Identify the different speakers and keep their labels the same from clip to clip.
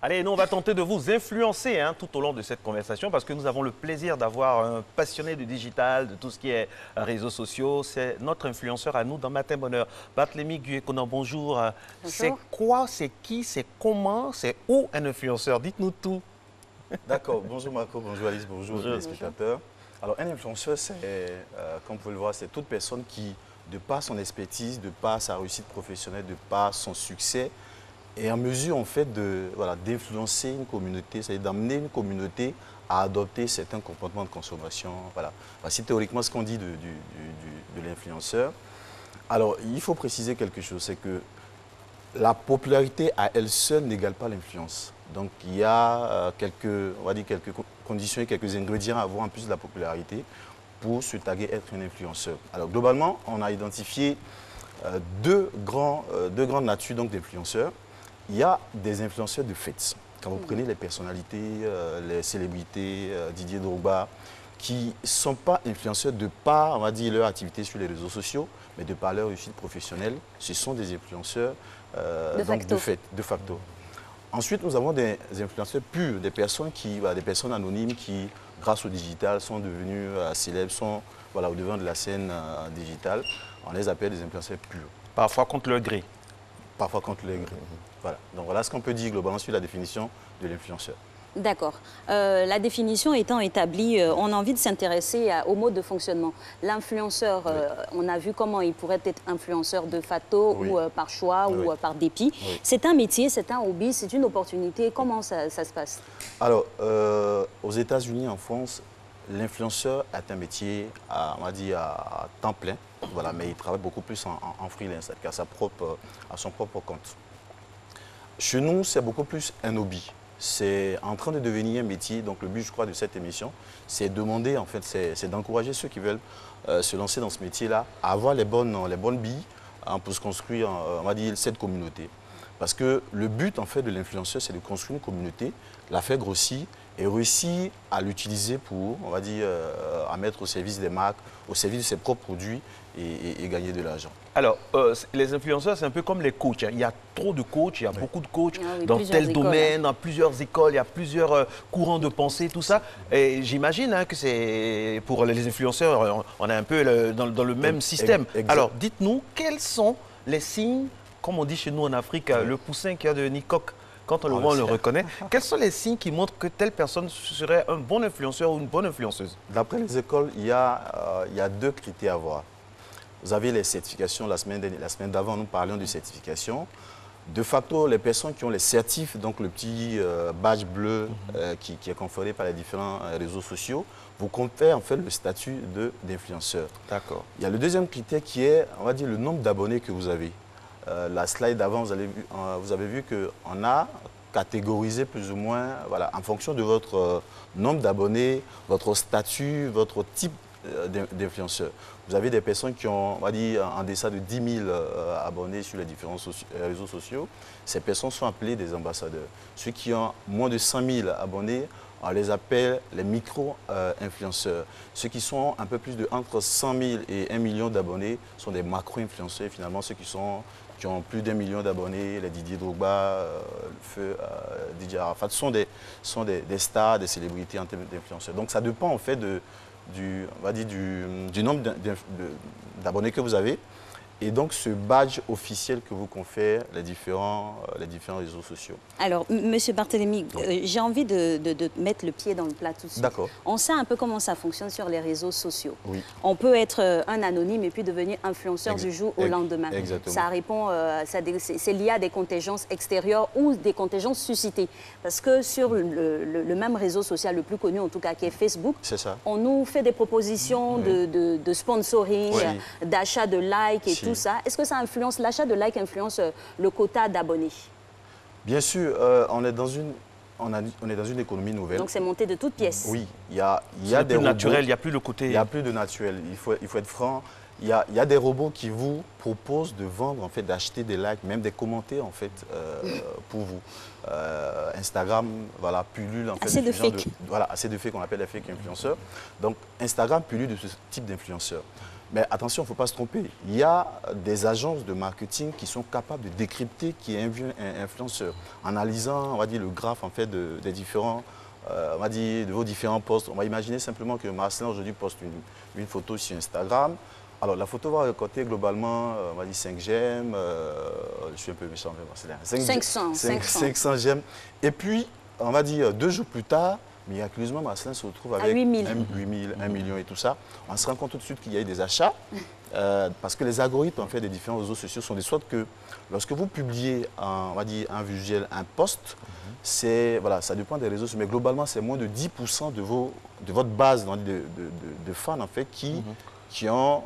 Speaker 1: Allez, nous, on va tenter de vous influencer tout au long de cette conversation parce que nous avons le plaisir d'avoir un passionné du digital, de tout ce qui est réseaux sociaux. C'est notre influenceur à nous dans Matin Bonheur. Barthélémy Guyekonan, bonjour. C'est quoi, c'est qui, c'est comment, c'est où un influenceur? Dites-nous tout.
Speaker 2: D'accord. Bonjour Marco, bonjour Alice, bonjour les spectateurs. Alors, un influenceur, c'est, comme vous pouvez le voir, c'est toute personne qui, de par son expertise, de par sa réussite professionnelle, de par son succès, est en mesure en fait d'influencer une communauté, c'est-à-dire d'amener une communauté à adopter certains comportements de consommation. Voilà. Voici théoriquement ce qu'on dit de l'influenceur. Alors, il faut préciser quelque chose, c'est que la popularité à elle seule n'égale pas l'influence. Donc, il y a on va dire quelques conditions et quelques ingrédients à avoir en plus de la popularité pour se taguer être un influenceur. Alors, globalement, on a identifié deux grandes natures d'influenceurs. Il y a des influenceurs de fait. Quand vous prenez les personnalités, les célébrités, Didier Drogba, qui ne sont pas influenceurs de par, on va dire, leur activité sur les réseaux sociaux, mais de par leur réussite professionnelle, ce sont des influenceurs de facto. Ensuite, nous avons des influenceurs purs, des personnes anonymes qui, grâce au digital, sont devenues célèbres, sont au devant de la scène digitale. On les appelle des influenceurs purs.
Speaker 1: Parfois contre leur gré.
Speaker 2: Parfois contre leur gré. Voilà. Donc voilà ce qu'on peut dire globalement sur la définition de l'influenceur.
Speaker 3: D'accord. La définition étant établie, on a envie de s'intéresser au mode de fonctionnement. L'influenceur, on a vu comment il pourrait être influenceur de facto ou par choix ou par dépit. C'est un métier, c'est un hobby, c'est une opportunité. Comment ça se passe? Alors,
Speaker 2: aux États-Unis, en France, l'influenceur est un métier, on va dire, à temps plein. Voilà, mais il travaille beaucoup plus en freelance, à son propre compte. Chez nous, c'est beaucoup plus un hobby. C'est en train de devenir un métier. Donc le but, je crois, de cette émission, c'est demander, en fait, c'est d'encourager ceux qui veulent se lancer dans ce métier-là à avoir les bonnes billes pour se construire, on va dire, cette communauté. Parce que le but, en fait, de l'influenceur, c'est de construire une communauté, la faire grossir et réussir à l'utiliser pour, on va dire, à mettre au service des marques, au service de ses propres produits et gagner de l'argent.
Speaker 1: Alors, les influenceurs, c'est un peu comme les coachs. Il y a trop de coachs, il y a beaucoup de coachs dans tel domaine, dans plusieurs écoles, il y a plusieurs courants de pensée, tout ça. Et j'imagine que c'est pour les influenceurs, on est un peu dans le même système. Alors, dites-nous, quels sont les signes, comme on dit chez nous en Afrique, le poussin qui a de Nicoc, quand on le voit, on le reconnaît. Quels sont les signes qui montrent que telle personne serait un bon influenceur ou une bonne influenceuse?
Speaker 2: D'après les écoles, il y a deux critères à voir. Vous avez les certifications. La semaine d'avant, nous parlions de certification. De facto, les personnes qui ont les certifs, donc le petit badge bleu qui est conféré par les différents réseaux sociaux, vous confèrent en fait le statut d'influenceur.
Speaker 1: D'accord.
Speaker 2: Il y a le deuxième critère qui est, on va dire, le nombre d'abonnés que vous avez. La slide d'avant, vous avez vu qu'on a catégorisé plus ou moins, voilà, en fonction de votre nombre d'abonnés, votre statut, votre type d'influenceurs. Vous avez des personnes qui ont, on va dire, en deçà de 10 000 abonnés sur les différents réseaux sociaux. Ces personnes sont appelées des ambassadeurs. Ceux qui ont moins de 100 000 abonnés, on les appelle les micro-influenceurs. Ceux qui sont un peu plus de entre 100 000 et 1 million d'abonnés sont des macro-influenceurs. Finalement, ceux qui ont plus d'1 million d'abonnés, les Didier Drogba, le feu Didier Arafat, sont des stars, des célébrités en termes d'influenceurs. Donc ça dépend en fait du nombre d'abonnés que vous avez et donc ce badge officiel que vous confèrent les différents réseaux sociaux.
Speaker 3: Alors, Monsieur Barthélémy, j'ai envie de mettre le pied dans le plat tout de suite.
Speaker 2: D'accord.
Speaker 3: On sait un peu comment ça fonctionne sur les réseaux sociaux.
Speaker 2: Oui.
Speaker 3: On peut être un anonyme et puis devenir influenceur du jour au lendemain.
Speaker 2: Exactement.
Speaker 3: Ça répond, c'est lié à des contingences extérieures ou des contingences suscitées. Parce que sur le même réseau social, le plus connu en tout cas, qui est Facebook, on nous fait des propositions de sponsoring, d'achat de likes et tout ça. Est-ce que ça influence, l'achat de likes influence le quota d'abonnés?
Speaker 2: Bien sûr, on est dans une économie nouvelle.
Speaker 3: Donc c'est monté de toutes pièces.
Speaker 2: Oui, il y a des robots.
Speaker 1: Naturel, il n'y a plus le côté...
Speaker 2: Il n'y a plus de naturel, il faut être franc. Il y a des robots qui vous proposent de vendre, en fait, d'acheter des likes, même des commentaires, en fait, pour vous. Instagram, voilà, pullule, en fait,
Speaker 3: assez de fake.
Speaker 2: Voilà, assez de fake qu'on appelle les fake influenceurs. Donc, Instagram pullule de ce type d'influenceurs. Mais attention, il ne faut pas se tromper. Il y a des agences de marketing qui sont capables de décrypter qui est un influenceur. En analysant, on va dire, le graphe en fait, des différents, on va dire, de vos différents posts. On va imaginer simplement que Marcelin aujourd'hui poste une photo sur Instagram. Alors, la photo va récolter globalement, on va dire 5 j'aime. Je suis un peu méchant, mais Marcelin. 500 j'aime. Et puis, on va dire 2 jours plus tard, miraculeusement, Marcelin se retrouve avec 8 000, 1 million et tout ça. On se rend compte tout de suite qu'il y a eu des achats parce que les algorithmes en fait, des différents réseaux sociaux sont de sorte que lorsque vous publiez on va dire, un visuel, un post, voilà, ça dépend des réseaux sociaux, mais globalement, c'est moins de 10% de votre base de fans en fait, qui ont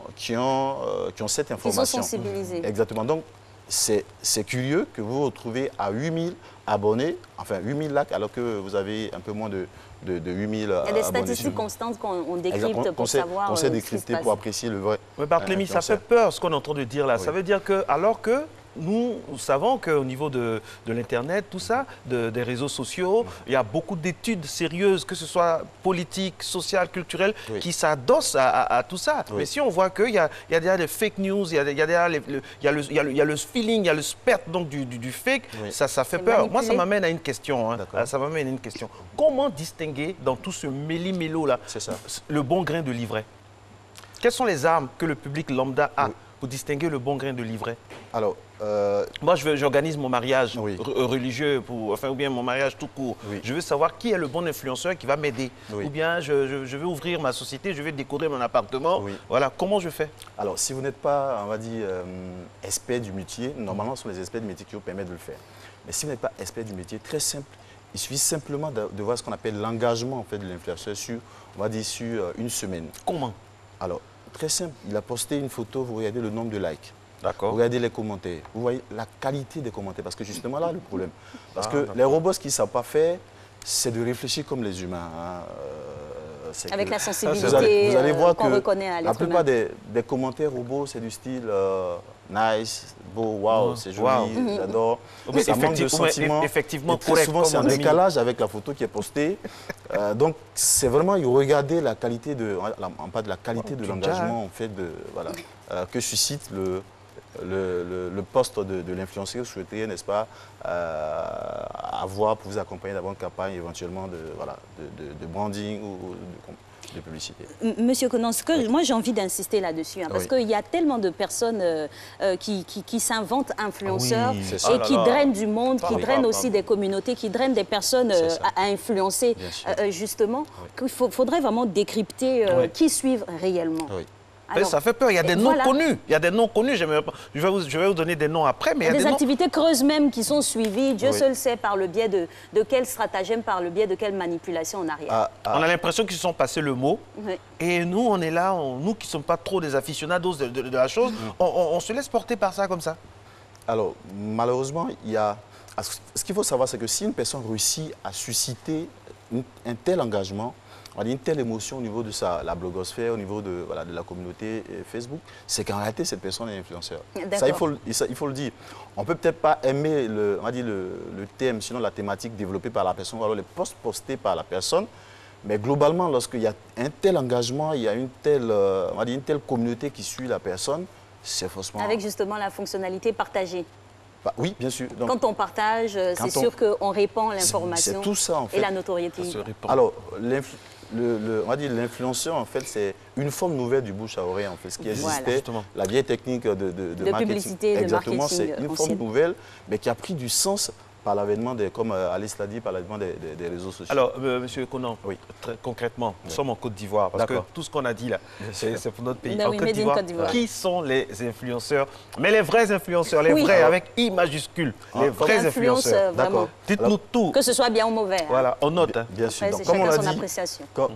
Speaker 2: cette information.
Speaker 3: Ils sont sensibilisés.
Speaker 2: Exactement. Donc, c'est curieux que vous vous retrouvez à 8 000 abonnés, enfin 8 000 likes, alors que vous avez un peu moins de 8 000 abonnés.
Speaker 3: Il y a des statistiques constantes qu'on décrypte pour savoir
Speaker 2: on sait décrypter pour apprécier le vrai.
Speaker 1: Mais Barthélémy, ça fait peur ce qu'on est en train de dire là. Oui. Ça veut dire que, alors que nous savons qu'au niveau de l'Internet, tout ça, des réseaux sociaux, il y a beaucoup d'études sérieuses, que ce soit politiques, sociales, culturelles, qui s'adossent à tout ça. Oui. Mais si on voit qu'il y a déjà des fake news, il y a le feeling, il y a le spectre donc, du fake, ça fait peur. Manipulé. Moi, ça m'amène à une question. Hein. Ça m'amène à une question. Comment distinguer dans tout ce méli-mélo-là le bon grain de livret? Quelles sont les armes que le public lambda a pour distinguer le bon grain de livret?
Speaker 2: Alors,
Speaker 1: moi, j'organise mon mariage religieux, ou bien mon mariage tout court. Oui. Je veux savoir qui est le bon influenceur qui va m'aider. Oui. Ou bien je veux ouvrir ma société, je veux décorer mon appartement. Oui. Voilà, comment je fais?
Speaker 2: Alors, si vous n'êtes pas, on va dire, expert du métier, normalement, ce sont les experts du métier qui vous permettent de le faire. Mais si vous n'êtes pas expert du métier, très simple, il suffit simplement de voir ce qu'on appelle l'engagement en fait, de l'influenceur sur, on va dire, sur une semaine.
Speaker 1: Comment?
Speaker 2: Alors, très simple, il a posté une photo, vous regardez le nombre de likes.
Speaker 1: D'accord.
Speaker 2: Vous regardez les commentaires, vous voyez la qualité des commentaires, parce que justement là, le problème. Parce que les robots, ce qu'ils ne savent pas faire, c'est de réfléchir comme les humains.
Speaker 3: Avec la sensibilité
Speaker 2: vous allez voir que
Speaker 3: reconnaît à
Speaker 2: la plupart des commentaires robots, c'est du style nice, beau, wow, c'est joli, j'adore.
Speaker 1: Ça manque de sentiments. Effectivement,
Speaker 2: très souvent, c'est en décalage avec la photo qui est postée. Donc, c'est vraiment, il regardait la qualité de l'engagement en fait, que suscite le poste de l'influenceur que vous souhaiteriez, n'est-ce pas, avoir pour vous accompagner dans une campagne éventuellement de branding ou de publicité.
Speaker 3: Monsieur Konan, moi j'ai envie d'insister là-dessus, parce qu'il y a tellement de personnes qui s'inventent influenceurs et qui drainent du monde, qui drainent aussi des communautés, qui drainent des personnes à influencer, justement, qu'il faudrait vraiment décrypter qui suivent réellement.
Speaker 1: Alors, ça fait peur, il y a des noms connus. Il y a des noms connus, je vais vous donner des noms après. Mais il y a
Speaker 3: des activités creuses même qui sont suivies, Dieu seul sait par le biais de quel stratagème, par le biais de quelle manipulation en arrière.
Speaker 1: On a l'impression qu'ils se sont passés le mot. Et nous, on est là, nous qui ne sommes pas trop des aficionados de la chose, on se laisse porter par ça comme ça.
Speaker 2: Alors, malheureusement, il y a... Ce qu'il faut savoir, c'est que si une personne réussit à susciter un tel engagement, on a une telle émotion au niveau de la blogosphère, au niveau de la communauté Facebook, c'est qu'en réalité, cette personne est influenceur. Ça, il faut le dire. On ne peut peut-être pas aimer le thème, sinon la thématique développée par la personne, ou alors les posts postés par la personne, mais globalement, lorsqu'il y a un tel engagement, il y a une telle communauté qui suit la personne, c'est forcément...
Speaker 3: Avec justement la fonctionnalité partagée.
Speaker 2: Oui, bien sûr. Donc,
Speaker 3: quand on partage, c'est sûr qu'on répand l'information.
Speaker 2: C'est tout ça, en fait.
Speaker 3: Et la notoriété.
Speaker 2: Alors, on va dire l'influenceur, en fait, c'est une forme nouvelle du bouche à oreille, en fait. Ce qui existait, la vieille technique de marketing.
Speaker 3: Publicité,
Speaker 2: exactement,
Speaker 3: de marketing.
Speaker 2: C'est une forme nouvelle, mais qui a pris du sens par l'avènement, comme Alice l'a dit, par l'avènement des réseaux sociaux.
Speaker 1: Alors, Monsieur Konan, très concrètement, nous sommes en Côte d'Ivoire, parce que tout ce qu'on a dit là, c'est pour notre pays. En Côte d'Ivoire, qui sont les influenceurs? Mais les vrais influenceurs, les vrais, avec I majuscule, les vrais influenceurs.
Speaker 3: D'accord.
Speaker 1: Dites-nous tout.
Speaker 3: Que ce soit bien ou mauvais.
Speaker 1: Voilà, on note.
Speaker 2: Bien sûr.
Speaker 3: Donc,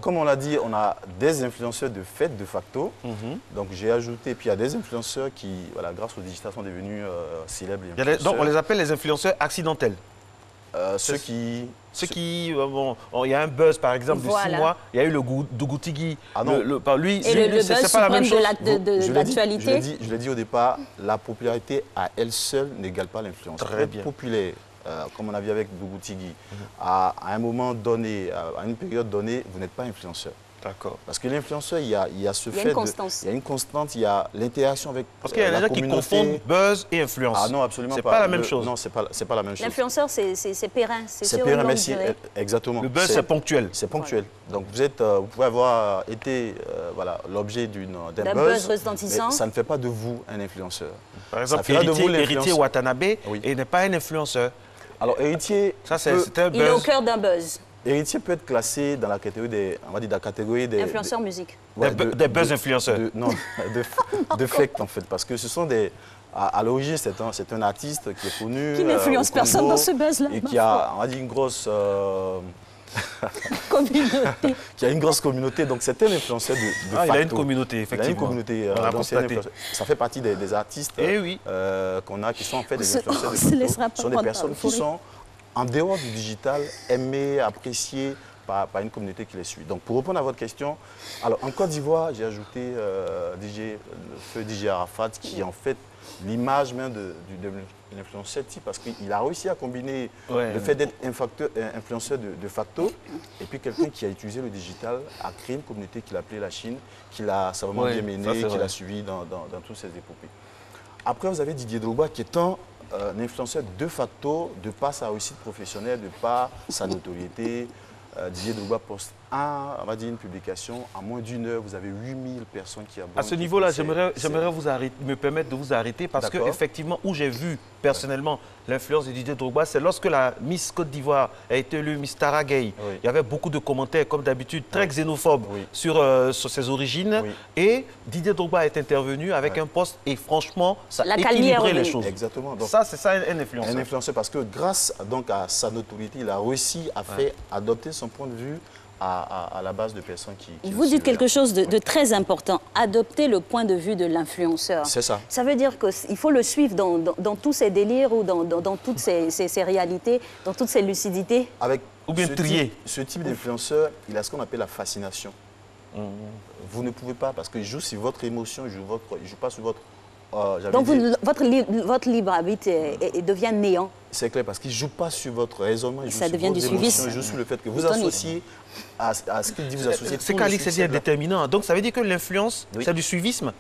Speaker 2: comme on l'a dit, on a des influenceurs de fait, de facto. Donc, j'ai ajouté, puis il y a des influenceurs qui, grâce au digital, sont devenus célèbres.
Speaker 1: Donc, on les appelle les influenceurs accidentels.
Speaker 2: Ceux qui...
Speaker 1: il y a un buzz, par exemple, de 6 mois. Il y a eu le Dougoutigui.
Speaker 2: Ah non.
Speaker 3: Le buzz
Speaker 1: pas la même chose.
Speaker 3: de l'actualité.
Speaker 2: Je l'ai dit au départ, la popularité à elle seule n'égale pas l'influence.
Speaker 1: Très bien.
Speaker 2: Populaire, comme on a vu avec Dougoutigui, à un moment donné, à une période donnée, vous n'êtes pas influenceur.
Speaker 1: D'accord.
Speaker 2: Parce que l'influenceur, il y a ce fait... Il y a une constance. Il y a une constante, il y a l'interaction avec
Speaker 1: Parce qu'il y a des gens qui confondent buzz et influence.
Speaker 2: Ah non, absolument pas.
Speaker 1: C'est pas la même chose.
Speaker 2: Non, c'est pas la même chose.
Speaker 3: L'influenceur, c'est périn.
Speaker 2: C'est périn, mais exactement.
Speaker 1: Le buzz, c'est ponctuel.
Speaker 2: C'est ponctuel. Donc vous pouvez avoir été l'objet d'un
Speaker 3: buzz retentissant.
Speaker 2: Mais ça ne fait pas de vous un influenceur.
Speaker 1: Par exemple, Héritier Watanabe et n'est pas un influenceur.
Speaker 2: Alors, Héritier...
Speaker 1: Ça, c'est un buzz.
Speaker 3: Il est au cœur d'un buzz.
Speaker 2: Héritier peut être classé dans la catégorie des...
Speaker 3: Influenceurs musique.
Speaker 1: Des buzz influenceurs.
Speaker 2: Non, de fake en fait. Parce que ce sont des... À l'origine, c'est un artiste qui est connu.
Speaker 3: Qui n'influence personne dans ce buzz-là.
Speaker 2: Et qui a, une grosse...
Speaker 3: communauté.
Speaker 2: Qui a une grosse communauté. Donc c'est un influenceur de facto.
Speaker 1: Il a une communauté, effectivement.
Speaker 2: Il a une communauté. Ça fait partie des artistes qu'on a, qui sont en fait des influenceurs de facto. Ce sont des personnes qui sont... en dehors du digital, aimé, apprécié par une communauté qui les suit. Donc, pour répondre à votre question, alors en Côte d'Ivoire, j'ai ajouté le feu DJ Arafat, qui est en fait l'image même de l'influenceur type, parce qu'il a réussi à combiner le fait d'être influenceur de facto, et puis quelqu'un qui a utilisé le digital, a créé une communauté qu'il appelait la Chine, qu'il a savamment bien menée, qu'il a suivi dans toutes ses épopées. Après, vous avez Didier Drogba, qui est un influenceur de facto, de par sa réussite professionnelle, de par sa notoriété. Didier Drogba poste une publication, en moins d'une heure, vous avez 8000 personnes qui abonnent.
Speaker 1: À ce niveau-là, j'aimerais me permettre de vous arrêter parce qu'effectivement, où j'ai vu personnellement l'influence de Didier Drogba, c'est lorsque la Miss Côte d'Ivoire a été élue Miss Tara Gueye. Oui. Il y avait beaucoup de commentaires, comme d'habitude, très xénophobes sur ses origines. Oui. Et Didier Drogba est intervenu avec un poste et franchement, ça a équilibré les choses.
Speaker 2: Exactement. Donc,
Speaker 1: ça, c'est ça un influenceur.
Speaker 2: Un influenceur parce que grâce donc, à sa notoriété, il a réussi à faire adopter son point de vue à la base de personnes qui
Speaker 3: vous dites quelque chose de très important, adopter le point de vue de l'influenceur.
Speaker 2: C'est ça.
Speaker 3: Ça veut dire qu'il faut le suivre dans tous ses délires ou dans toutes ses réalités, dans toutes ses lucidités.
Speaker 1: Ou bien trier.
Speaker 2: Ce type d'influenceur, il a ce qu'on appelle la fascination. Vous ne pouvez pas, parce qu'il joue sur votre émotion, il ne joue pas sur votre...
Speaker 3: donc votre libre arbitre devient néant.
Speaker 2: C'est clair, parce qu'il ne joue pas sur votre raisonnement, il joue
Speaker 3: ça
Speaker 2: sur
Speaker 3: devient
Speaker 2: vos
Speaker 3: du
Speaker 2: émotions,
Speaker 3: suivisme.
Speaker 2: il joue sur le fait que vous associez à ce qu'il dit, vous associez.
Speaker 1: C'est qu'Alix est déterminant. Donc ça veut dire que l'influence, c'est du suivisme.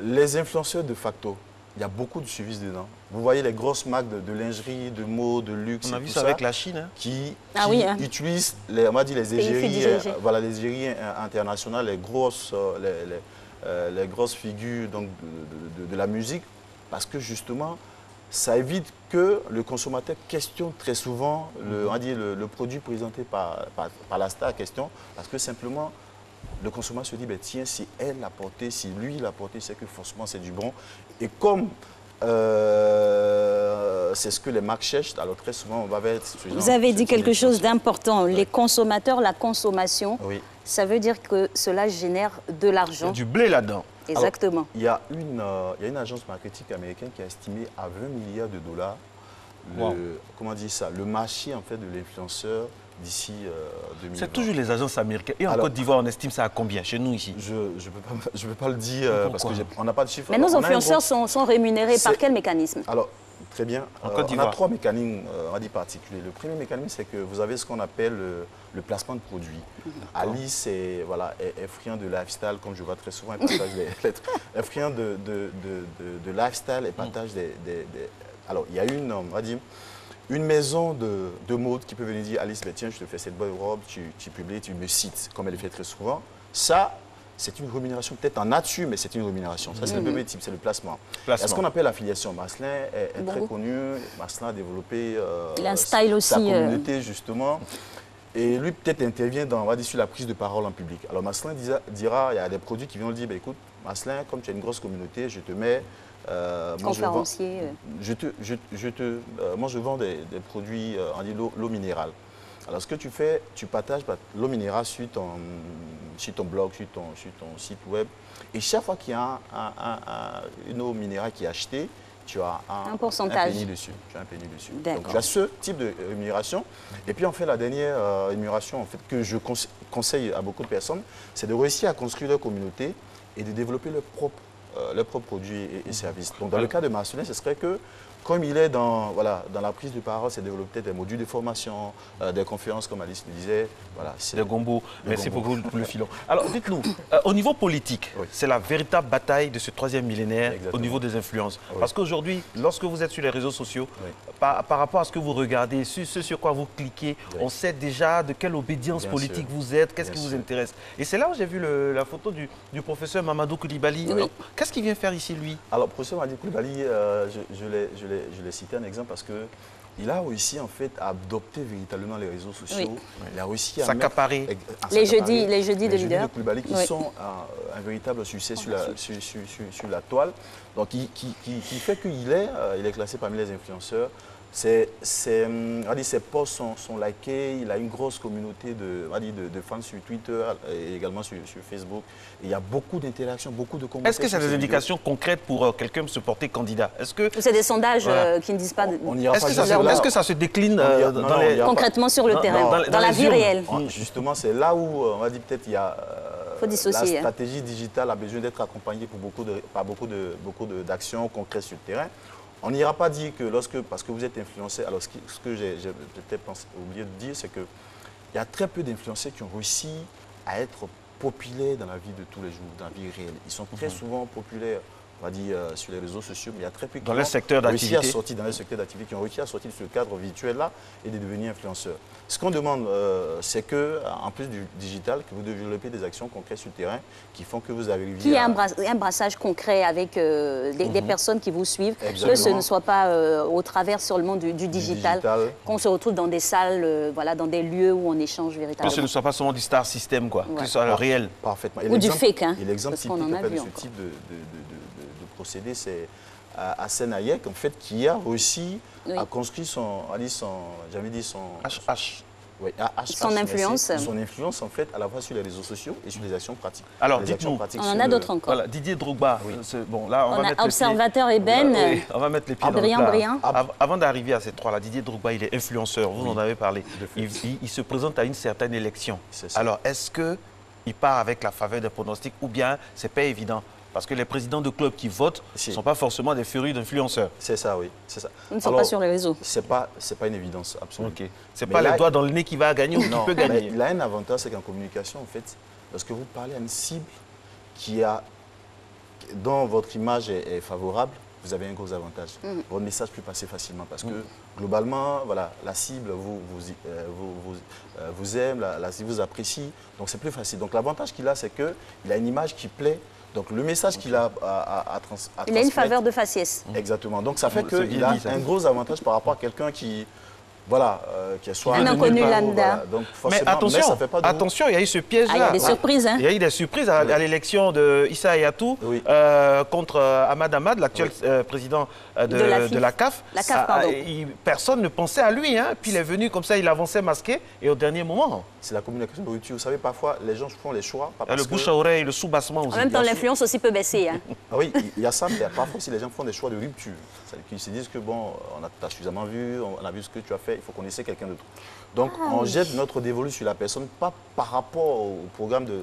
Speaker 2: Les influenceurs de facto, il y a beaucoup de suivisme dedans. Vous voyez les grosses marques de lingerie, de mots, de luxe.
Speaker 1: On a vu ça avec la Chine.
Speaker 2: Qui utilisent les égéries internationales, les grosses figures donc, de la musique, parce que justement, ça évite que le consommateur questionne très souvent le produit présenté par la star en question, parce que simplement, le consommateur se dit, ben, tiens, si elle l'a porté, si lui l'a porté, c'est que forcément c'est du bon. Et comme c'est ce que les marques cherchent, alors très souvent on va vers...
Speaker 3: Vous avez dit quelque chose d'important, les consommateurs, la consommation, ça veut dire que cela génère de l'argent.
Speaker 1: Il y a du blé là-dedans.
Speaker 3: Exactement.
Speaker 2: Alors, il y a une agence marketing américaine qui a estimé à 20 milliards de dollars le marché en fait, de l'influenceur d'ici 2020.
Speaker 1: C'est toujours les agences américaines. Et en Côte d'Ivoire, on estime ça à combien chez nous ici?
Speaker 2: Je ne peux pas le dire parce qu'on n'a pas de chiffres.
Speaker 3: Mais nos influenceurs sont rémunérés par quel mécanisme?
Speaker 2: Alors, très bien. On a 3 mécanismes particuliers. Le premier mécanisme, c'est que vous avez ce qu'on appelle le placement de produits. Alice est friand de lifestyle, comme je vois très souvent, elle partage est friand de lifestyle et partage Alors, il y a une maison de mode qui peut venir dire, Alice, ben, tiens, je te fais cette bonne robe, tu publies, tu me cites, comme elle le fait très souvent. Ça, c'est une rémunération, peut-être en nature, mais c'est une rémunération. Ça, c'est le premier type, c'est le placement. Il y a ce qu'on appelle l'affiliation. Marcelin est très connu. Marcelin a développé sa communauté, justement. Et lui, peut-être, intervient sur la prise de parole en public. Alors, Marcelin dira, il y a des produits qui viennent dire, ben, écoute, Marcelin, comme tu as une grosse communauté, je te mets...
Speaker 3: conférencier.
Speaker 2: Moi, je vends des produits, l'eau minérale. Alors, ce que tu fais, tu partages l'eau minérale sur ton blog, sur ton site web. Et chaque fois qu'il y a une eau minérale qui est achetée, tu as un penny dessus. Donc, tu as ce type de rémunération. Et puis, en fait, la dernière rémunération en fait, que je conseille à beaucoup de personnes, c'est de réussir à construire leur communauté et de développer leur propre produits et services. Donc, dans le cas de Marcelin, ce serait que, comme il est dans la prise de parole, c'est développer des modules de formation, des conférences, comme Alice le disait. Voilà,
Speaker 1: c'est le gombo. Merci beaucoup pour le filon. Alors, dites-nous, au niveau politique, c'est la véritable bataille de ce troisième millénaire au niveau des influences. Parce qu'aujourd'hui, lorsque vous êtes sur les réseaux sociaux, par rapport à ce que vous regardez, ce sur quoi vous cliquez, on sait déjà de quelle obédience politique vous êtes, qu'est-ce qui vous intéresse. Et c'est là où j'ai vu la photo du professeur Mamadou Koulibaly. Qu'est-ce qu'il vient faire ici, lui?
Speaker 2: Alors, le professeur Mamadou Koulibaly, je l'ai cité un exemple parce qu'il a réussi en fait à adopter véritablement les réseaux sociaux. Il a réussi à
Speaker 1: s'accaparer.
Speaker 3: Les jeudis de leader.
Speaker 2: de Koulibaly qui sont un véritable succès sur la toile. Donc, qui fait qu'il est classé parmi les influenceurs. Ses posts sont likés, il a une grosse communauté de fans sur Twitter et également sur Facebook. Et il y a beaucoup d'interactions, beaucoup de commentaires.
Speaker 1: Est-ce que c'est des indications concrètes pour quelqu'un se porter candidat?
Speaker 3: C'est des sondages qui ne disent pas...
Speaker 1: Est-ce que ça se décline
Speaker 3: concrètement sur le terrain, dans la vie réelle?
Speaker 2: Justement, c'est là où on va dire peut-être il y a...
Speaker 3: Faut dissocier,
Speaker 2: la stratégie digitale a besoin d'être accompagnée par beaucoup d'actions concrètes sur le terrain. On n'ira pas dire que parce que vous êtes influencé, alors ce que j'ai peut-être oublié de dire, c'est qu'il y a très peu d'influenceurs qui ont réussi à être populaires dans la vie de tous les jours, dans la vie réelle. Ils sont très souvent populaires, on va dire, sur les réseaux sociaux, mais il y a très peu qui ont réussi à sortir dans les secteurs d'activité, qui ont réussi à sortir de ce cadre virtuel-là et de devenir influenceurs. Ce qu'on demande, c'est qu'en plus du digital, que vous développez des actions concrètes sur le terrain qui font que vous arriviez
Speaker 3: qu'il y ait un brassage concret avec des personnes qui vous suivent, que ce ne soit pas au travers seulement du digital, qu'on se retrouve dans des salles, dans des lieux où on échange véritablement.
Speaker 1: Que ce ne soit pas seulement du star system, quoi, que ce soit le réel.
Speaker 2: Parfaitement.
Speaker 3: Ou du fake, hein.
Speaker 2: Et l'exemple typique de ce type de procédé, c'est Hassen Hayek, en fait, qui a réussi à construire son
Speaker 3: influence.
Speaker 2: Son influence, en fait, à la fois sur les réseaux sociaux et sur les actions pratiques.
Speaker 1: Alors, dites-nous,
Speaker 3: on en a d'autres encore.
Speaker 1: Voilà, Didier Drogba. Bon, là,
Speaker 3: on a Observateur Eben.
Speaker 1: On va mettre les pieds dans le plat. Avant d'arriver à ces trois-là, Didier Drogba, il est influenceur, vous en avez parlé. Il se présente à une certaine élection. Alors, est-ce qu'il part avec la faveur des pronostics ou bien c'est pas évident? Parce que les présidents de clubs qui votent ne sont pas forcément des férus d'influenceurs.
Speaker 2: C'est ça, oui. Ça.
Speaker 3: Ils ne sont pas sur les réseaux.
Speaker 2: Ce n'est pas une évidence, absolument.
Speaker 1: Okay. Ce n'est pas les doigts dans le nez qui va gagner ou qui peut gagner.
Speaker 2: Il a un avantage, c'est qu'en communication, en fait, lorsque vous parlez à une cible dont votre image est favorable, vous avez un gros avantage. Votre message peut passer facilement parce que, globalement, la cible vous aime, la cible vous apprécie, donc c'est plus facile. Donc l'avantage qu'il a, c'est qu'il a une image qui plaît. Donc le message qu'il a à transmettre...
Speaker 3: Il a une faveur de faciès.
Speaker 2: Exactement. Donc ça fait qu'il a un gros avantage par rapport à quelqu'un qui... qui soit
Speaker 3: un inconnu lambda.
Speaker 2: Donc,
Speaker 1: mais attention, il y a eu ce piège-là.
Speaker 3: Il y a des surprises. Hein.
Speaker 1: Il y a eu des surprises à l'élection de Issa Hayatou contre Ahmad Ahmad, l'actuel président de la CAF.
Speaker 3: La CAF, pardon.
Speaker 1: Personne ne pensait à lui. Hein. Puis il est venu comme ça, il avançait masqué et au dernier moment...
Speaker 2: C'est la communication de rupture. Vous savez, parfois, les gens font les choix.
Speaker 1: Le bouche à oreille, le sous-bassement aussi.
Speaker 3: En même temps, l'influence aussi peut baisser. Hein.
Speaker 2: Oui, il y a ça, mais parfois aussi, les gens font des choix de rupture. C'est-à-dire qu'ils se disent que, bon, on a suffisamment vu, on a vu ce que tu as fait, il faut qu'on essaie quelqu'un d'autre. Donc, on jette notre dévolu sur la personne, pas par rapport au programme de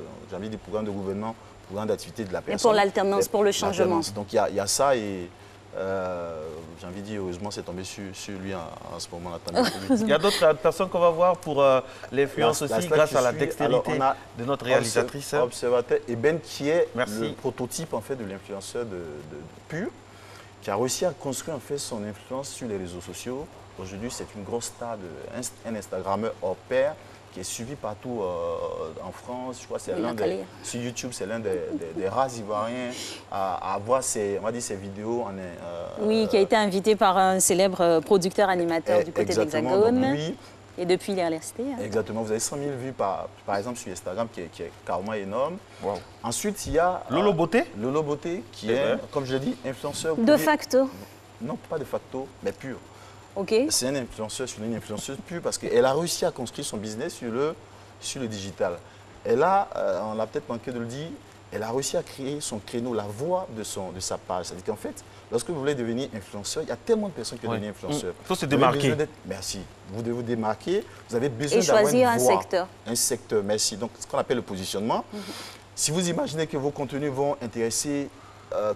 Speaker 2: gouvernement, programme d'activité de la personne.
Speaker 3: Et pour l'alternance, pour le changement.
Speaker 2: Donc, il y a ça et... j'ai envie de dire, heureusement, c'est tombé sur lui en ce moment-là.
Speaker 1: Il y a d'autres personnes qu'on va voir pour l'influence aussi, grâce à la dextérité de notre réalisatrice.
Speaker 2: Observateur Eben, qui est le prototype en fait, de l'influenceur de Pur, qui a réussi à construire en fait, son influence sur les réseaux sociaux. Aujourd'hui, c'est une grosse star, un Instagrammeur hors pair, qui est suivi partout en France. Je crois que c'est sur YouTube, c'est l'un des rares Ivoiriens à avoir ses vidéos.
Speaker 3: Oui, qui a été invité par un célèbre producteur animateur du côté de l'Hexagone. Et depuis, il est resté. Hein.
Speaker 2: Exactement. Vous avez 100 000 vues, par exemple, sur Instagram, qui est carrément énorme. Wow. Ensuite, il y a...
Speaker 1: Lolo Beauté.
Speaker 2: Lolo Beauté, qui est, comme je l'ai dit, influenceur...
Speaker 3: De facto.
Speaker 2: Non, pas de facto, mais pur.
Speaker 3: Okay.
Speaker 2: C'est un influenceur sur une influenceuse pure parce qu'elle a réussi à construire son business sur le digital. Et là, on l'a peut-être manqué de le dire, elle a réussi à créer son créneau, la voix de sa page. C'est-à-dire qu'en fait, lorsque vous voulez devenir influenceur, il y a tellement de personnes qui veulent devenir influenceurs.
Speaker 1: Il faut se démarquer.
Speaker 2: Merci. Vous devez vous démarquer. Vous avez besoin
Speaker 3: d'avoir une voix. Et choisir un secteur.
Speaker 2: Un secteur, merci. Donc, ce qu'on appelle le positionnement. Si vous imaginez que vos contenus vont intéresser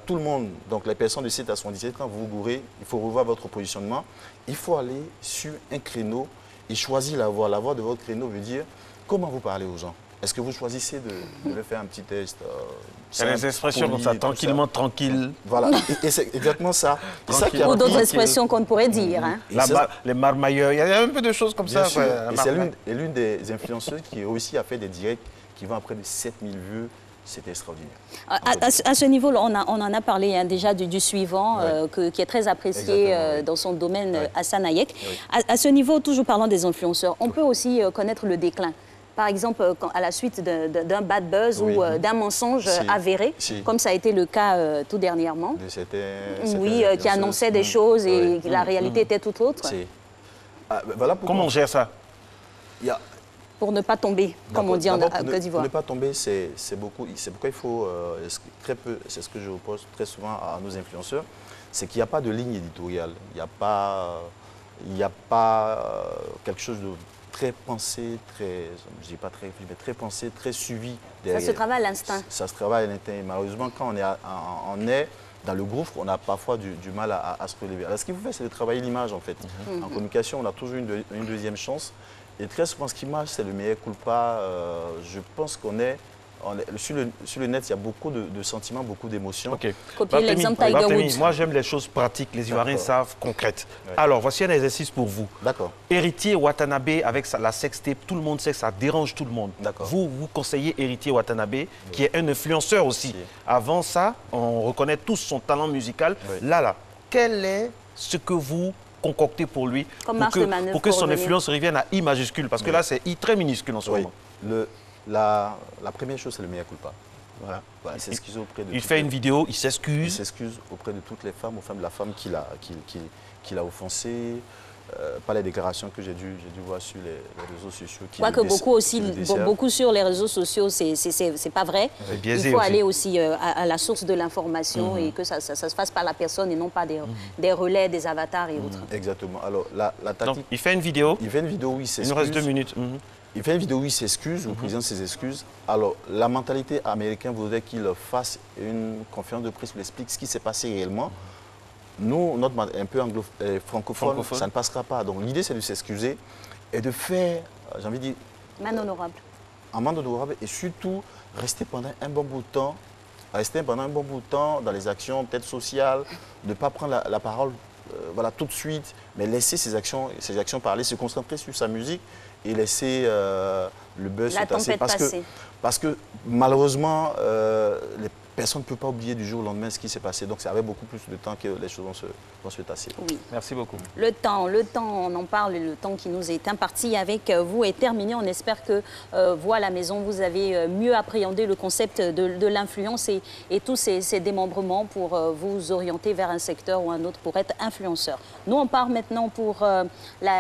Speaker 2: tout le monde, donc les personnes de 7 à 77, quand vous vous gourrez, il faut revoir votre positionnement. Il faut aller sur un créneau et choisir la voie. La voie de votre créneau veut dire comment vous parlez aux gens. Est-ce que vous choisissez de faire un petit test
Speaker 1: C'est les expressions comme ça, tranquillement, tranquille.
Speaker 2: Voilà, et c'est exactement ça.
Speaker 3: Ou d'autres expressions qu'on pourrait dire. Hein.
Speaker 1: Les marmailleurs, il y a un peu de choses comme ça.
Speaker 2: Et c'est l'une des influenceuses qui réussit à faire des directs qui vont à près de 7000 vues. C'était extraordinaire.
Speaker 3: À ce niveau, on en a parlé hein, déjà du suivant, qui est très apprécié dans son domaine, Hassan Hayek. Oui. À ce niveau, toujours parlant des influenceurs, on peut aussi connaître le déclin. Par exemple, à la suite d'un bad buzz ou d'un mensonge avéré, comme ça a été le cas tout dernièrement. Qui annonçait des choses et la réalité était tout autre.
Speaker 2: Voilà
Speaker 1: comment on gère ça?
Speaker 3: Pour ne pas tomber, comme on dit en Côte d'Ivoire.
Speaker 2: Pour ne pas tomber, c'est beaucoup. C'est pourquoi il faut très peu. C'est ce que je repose très souvent à nos influenceurs, c'est qu'il n'y a pas de ligne éditoriale. Il n'y a pas quelque chose de très pensé, je dis pas très, mais très pensé, très suivi derrière. Ça
Speaker 3: se travaille à l'instinct.
Speaker 2: Ça se travaille à l'instinct. Malheureusement, quand on est dans le gouffre, on a parfois du mal à se relever. Alors, ce qu'il faut faire, c'est de travailler l'image, en fait. En communication, on a toujours une deuxième chance. Et très souvent, ce qui marche, c'est le meilleur culpa. Je pense qu'on est... Sur le net, il y a beaucoup de sentiments, beaucoup d'émotions.
Speaker 1: Okay.
Speaker 3: Copier l'exemple Tiger Woods.
Speaker 1: Moi, j'aime les choses pratiques. Les Ivoiriens savent, concrètes. Ouais. Alors, voici un exercice pour vous.
Speaker 2: D'accord.
Speaker 1: Héritier Watanabe avec la sextape, tout le monde sait que ça dérange tout le monde. Vous conseillez Héritier Watanabe, qui est un influenceur aussi. Avant ça, on reconnaît tous son talent musical. Là, quel est ce que vous concoctez pour lui, pour que son influence revienne à I majuscule? Parce que là, c'est I très minuscule en ce moment.
Speaker 2: La première chose, c'est le mea culpa. Voilà. S'excuser auprès de
Speaker 1: il fait une vidéo, il s'excuse.
Speaker 2: Il s'excuse auprès de toutes les femmes, de la femme qui l'a offensé, pas les déclarations que j'ai dû voir sur les réseaux sociaux.
Speaker 3: Beaucoup sur les réseaux sociaux, c'est pas vrai. Il faut aller aussi à la source de l'information et que ça se fasse par la personne et non pas des relais, des avatars et autres.
Speaker 2: Exactement. Alors, la tactique...
Speaker 1: Donc, il fait une vidéo.
Speaker 2: Il fait une vidéo où il s'excuse.
Speaker 1: Il nous reste 2 minutes.
Speaker 2: Il fait une vidéo où il s'excuse, le président ses excuses. Alors, la mentalité américaine voudrait qu'il fasse une conférence de presse où il explique ce qui s'est passé réellement. Nous, notre un peu francophone, ça ne passera pas. Donc, l'idée, c'est de s'excuser et de faire, j'ai envie de dire...
Speaker 3: Main honorable.
Speaker 2: En main honorable et surtout, rester pendant un bon bout de temps, dans les actions peut-être sociales, de ne pas prendre la parole tout de suite, mais laisser ses actions parler, se concentrer sur sa musique et laisser le buzz se passer. Parce que malheureusement, les personne ne peut pas oublier du jour au lendemain ce qui s'est passé. Donc, ça avait beaucoup plus de temps que les choses vont se tasser.
Speaker 3: Oui.
Speaker 1: Merci beaucoup.
Speaker 3: Le temps, on en parle, le temps qui nous est imparti avec vous est terminé. On espère que vous, à la maison, vous avez mieux appréhendé le concept de l'influence et tous ces démembrements pour vous orienter vers un secteur ou un autre pour être influenceur. Nous, on part maintenant pour la